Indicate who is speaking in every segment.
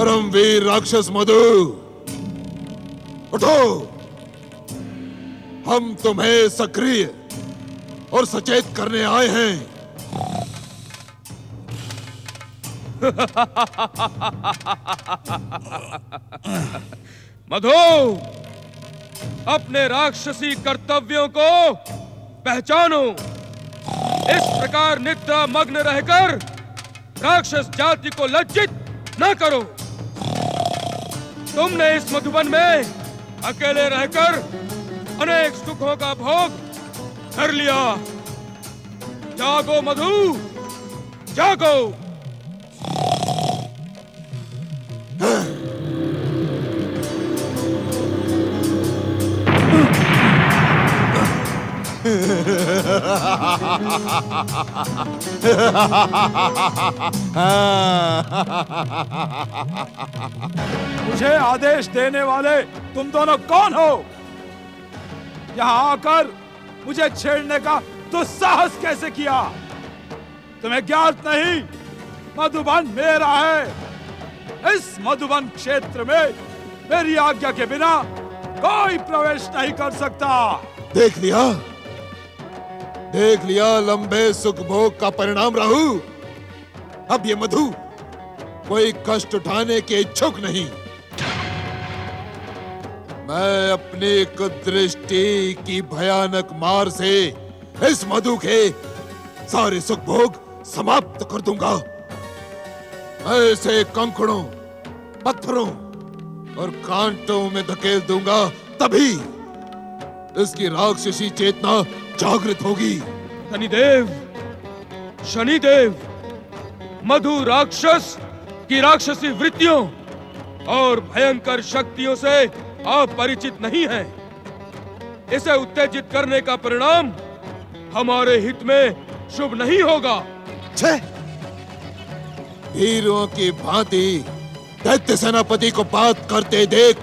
Speaker 1: परमवीर राक्षस मधु, उठो। हम तुम्हें सक्रिय और सचेत करने आए हैं।
Speaker 2: मधु, अपने राक्षसी कर्तव्यों को पहचानो। इस प्रकार निद्रा मग्न रहकर राक्षस जाति को लज्जित न करो। तुमने इस मधुवन में अकेले रहकर अनेक सुखों का भोग कर लिया। जागो मधु, जागो।
Speaker 3: मुझे आदेश देने वाले तुम दोनों कौन हो? यहाँ आकर मुझे छेड़ने का दुस्साहस कैसे किया? तुम्हें ज्ञात नहीं, मधुबन मेरा है। इस मधुबन क्षेत्र में मेरी आज्ञा के बिना कोई प्रवेश नहीं कर सकता।
Speaker 1: देख लिया लंबे सुख भोग का परिणाम राहु। अब ये मधु कोई कष्ट उठाने के इच्छुक नहीं। मैं अपनी कुदृष्टि की भयानक मार से इस मधु के सारे सुख भोग समाप्त कर दूंगा। मैं इसे कंकड़ों, पत्थरों और कांटों में धकेल दूंगा, तभी इसकी राक्षसी चेतना जागृत होगी।
Speaker 2: शनिदेव, शनिदेव, मधु राक्षस की राक्षसी वृत्तियों और भयंकर शक्तियों से आप परिचित नहीं हैं। इसे उत्तेजित करने का परिणाम हमारे हित में शुभ नहीं होगा।
Speaker 1: छे! वीरों की भांति दैत्य सेनापति को बात करते देख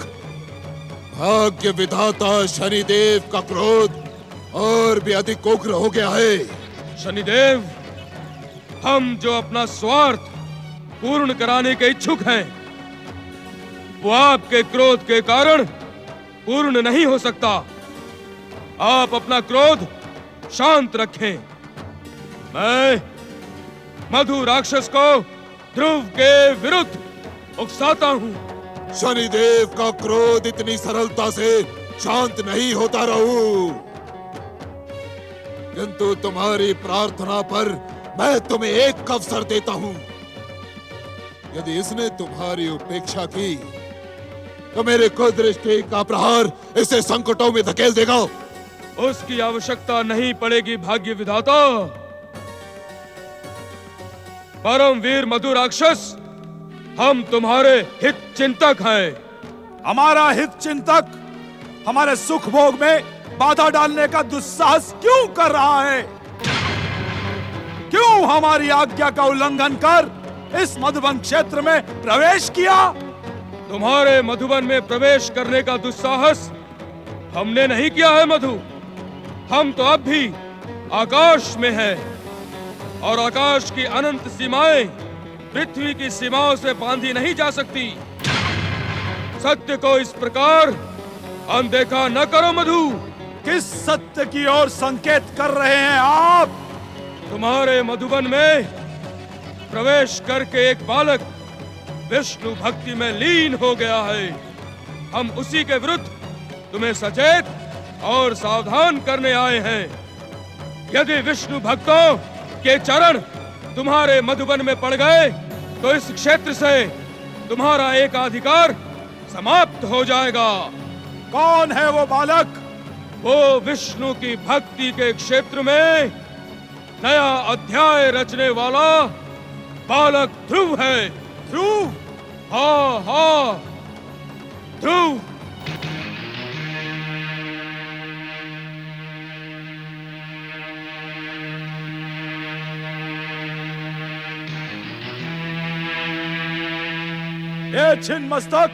Speaker 1: भाग्य विधाता शनिदेव का क्रोध और भी अधिक उग्र हो गया है।
Speaker 2: शनिदेव, हम जो अपना स्वार्थ पूर्ण कराने के इच्छुक हैं, वो आपके क्रोध के कारण पूर्ण नहीं हो सकता। आप अपना क्रोध शांत रखें। मैं मधु राक्षस को ध्रुव के विरुद्ध उकसाता हूं।
Speaker 1: शनिदेव का क्रोध इतनी सरलता से शांत नहीं होता रहू, किंतु तुम्हारी प्रार्थना पर मैं तुम्हें एक अवसर देता हूं। यदि इसने तुम्हारी उपेक्षा की तो मेरे कुदृष्टि का प्रहार इसे संकटों में धकेल देगा।
Speaker 2: उसकी आवश्यकता नहीं पड़ेगी भाग्य विधाता। परमवीर मधु राक्षस, हम तुम्हारे हित चिंतक हैं।
Speaker 3: हमारा हित चिंतक हमारे सुख भोग में बाधा डालने का दुस्साहस क्यों कर रहा है? क्यों हमारी आज्ञा का उल्लंघन कर इस मधुबन क्षेत्र में प्रवेश किया?
Speaker 2: तुम्हारे मधुबन में प्रवेश करने का दुस्साहस हमने नहीं किया है मधु। हम तो अब भी आकाश में हैं और आकाश की अनंत सीमाएं पृथ्वी की सीमाओं से बांधी नहीं जा सकती। सत्य को इस प्रकार अनदेखा न करो मधु।
Speaker 3: किस सत्य की ओर संकेत कर रहे हैं आप?
Speaker 2: तुम्हारे मधुबन में प्रवेश करके एक बालक विष्णु भक्ति में लीन हो गया है। हम उसी के विरुद्ध तुम्हें सचेत और सावधान करने आए हैं। यदि विष्णु भक्तों के चरण तुम्हारे मधुबन में पड़ गए तो इस क्षेत्र से तुम्हारा एकाधिकार समाप्त हो जाएगा।
Speaker 3: कौन है वो बालक?
Speaker 2: वो विष्णु की भक्ति के क्षेत्र में नया अध्याय रचने वाला बालक ध्रुव है।
Speaker 3: ध्रुव?
Speaker 2: हाँ हाँ, ध्रुव।
Speaker 3: ये छिन्न मस्तक,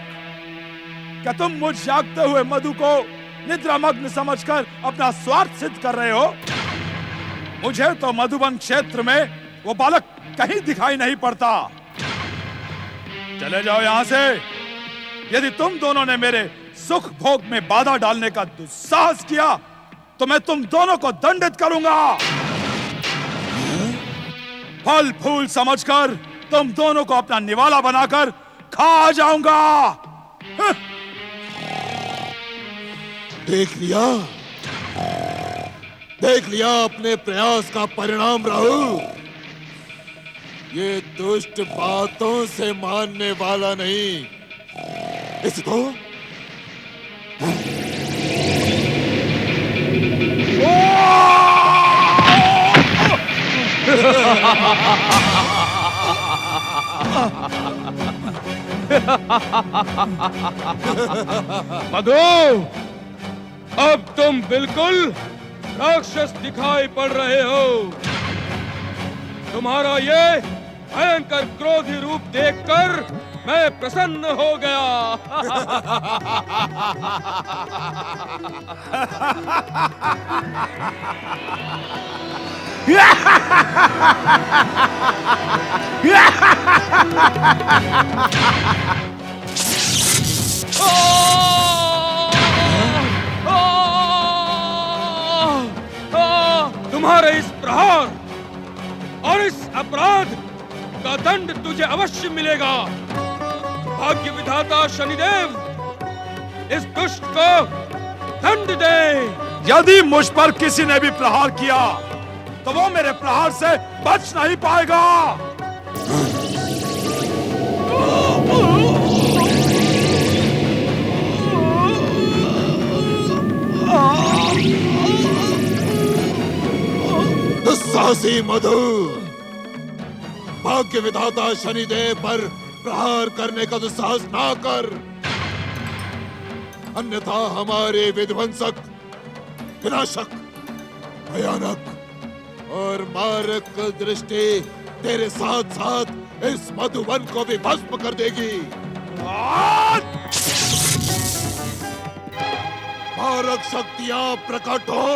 Speaker 3: क्या तुम मुझ जागते हुए मधु को निद्रामग्न समझकर अपना स्वार्थ सिद्ध कर रहे हो? मुझे तो मधुबन क्षेत्र में वो बालक कहीं दिखाई नहीं पड़ता। चले जाओ यहां से। यदि तुम दोनों ने मेरे सुख भोग में बाधा डालने का दुस्साहस किया तो मैं तुम दोनों को दंडित करूंगा। फल फूल समझकर तुम दोनों को अपना निवाला बनाकर खा जाऊंगा।
Speaker 1: देख लिया अपने प्रयास का परिणाम राहु। ये दुष्ट बातों से मानने वाला नहीं। इसको
Speaker 2: मधु, अब तुम बिल्कुल राक्षस दिखाई पड़ रहे हो। तुम्हारा ये भयंकर क्रोधी रूप देखकर मैं प्रसन्न हो गया। तुम्हारे इस प्रहार और इस अपराध का दंड तुझे अवश्य मिलेगा। भाग्य विधाता शनिदेव इस दुष्ट को दंड दे।
Speaker 3: यदि मुझ पर किसी ने भी प्रहार किया तो वो मेरे प्रहार से बच नहीं पाएगा।
Speaker 1: दुस्साहसी मधु, भाग्य विधाता शनिदेव पर प्रहार करने का दुस्साहस ना कर, अन्यथा हमारे विध्वंसक, विनाशक, भयानक और मारक दृष्टि तेरे साथ साथ इस मधुवन को भी भस्म कर देगी। मारक शक्तियां प्रकट हो।